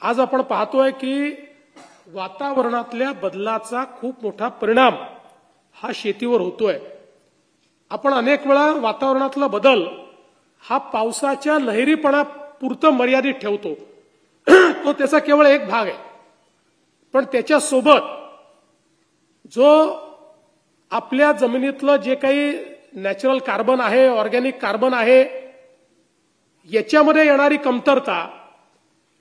आज आपण पाहतोय की वातावरणातल्या बदलाचा खूप मोठा परिणाम हा शेतीवर होतोय। आपण अनेक वेळा वातावरणातला बदल हा पावसाच्या लहरीपणापुरतं मर्यादित ठेवतो, तो त्याचा केवळ एक भाग आहे। पण त्याच्यासोबत जो आपल्या जमिनीतलं जे काही नॅचरल कार्बन आहे, ऑर्गॅनिक कार्बन आहे, याच्यामध्ये येणारी कमतरता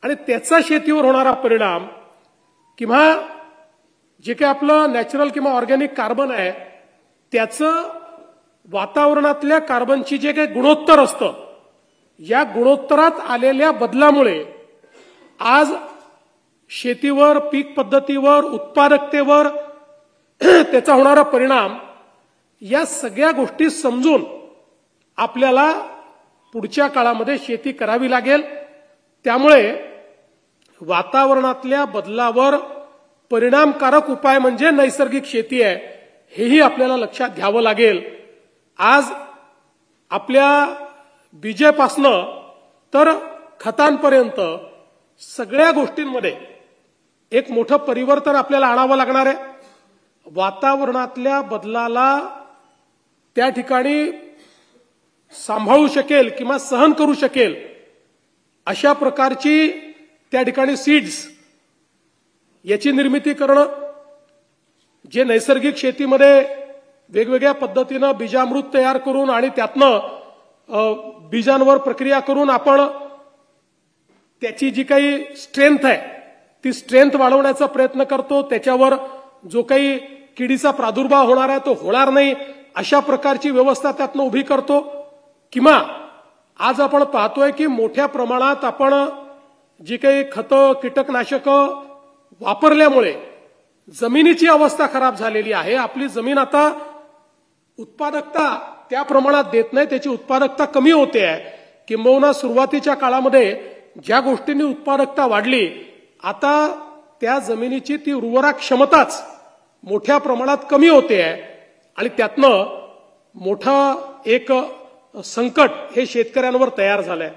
आणि त्याचा शेतीवर होणारा परिणाम किंवा जे काही आपलं नॅचरल किंवा ऑर्गॅनिक कार्बन आहे त्याचं वातावरणातल्या कार्बनची जे काही गुणोत्तर असतं, या गुणोत्तरात आलेल्या बदलामुळे आज शेतीवर, पीक पद्धतीवर, उत्पादकतेवर त्याचा होणारा परिणाम, या सगळ्या गोष्टी समजून आपल्याला पुढच्या काळामध्ये शेती करावी लागेल। त्यामुळे वातावरणातल्या बदलावर परिणामकारक उपाय म्हणजे नैसर्गिक शेती आहे, हेही आपल्याला लक्षात घ्यावं लागेल। आज आपल्या बीजेपासनं तर खतांपर्यंत सगळ्या गोष्टींमध्ये एक मोठं परिवर्तन आपल्याला आणावं लागणार आहे। वातावरणातल्या बदलाला त्या ठिकाणी सांभाळू शकेल किंवा सहन करू शकेल अशा प्रकारची त्या ठिकाणी सीड्स याची निर्मिती करणं, जे नैसर्गिक शेतीमध्ये वेगवेगळ्या पद्धतीनं बीजामृत तयार करून आणि त्यातनं बीजांवर प्रक्रिया करून आपण त्याची जी काही स्ट्रेंथ आहे ती स्ट्रेंथ वाढवण्याचा प्रयत्न करतो। त्याच्यावर जो काही किडीचा प्रादुर्भाव होणार आहे तो होणार नाही अशा प्रकारची व्यवस्था त्यातनं उभी करतो। किंवा आज आपण पाहतोय की मोठ्या प्रमाणात आपण जी काही खतं, कीटकनाशकं वापरल्यामुळे जमिनीची अवस्था खराब झालेली आहे। आपली जमीन आता उत्पादकता त्या प्रमाणात देत नाही, त्याची उत्पादकता कमी होते आहे। किंबहुना सुरुवातीच्या काळामध्ये ज्या गोष्टींनी उत्पादकता वाढली, आता त्या जमिनीची ती उर्वरा क्षमताच मोठ्या प्रमाणात कमी होते आहे आणि त्यातनं मोठं एक संकट हे शेतकऱ्यांवर तयार झालंय।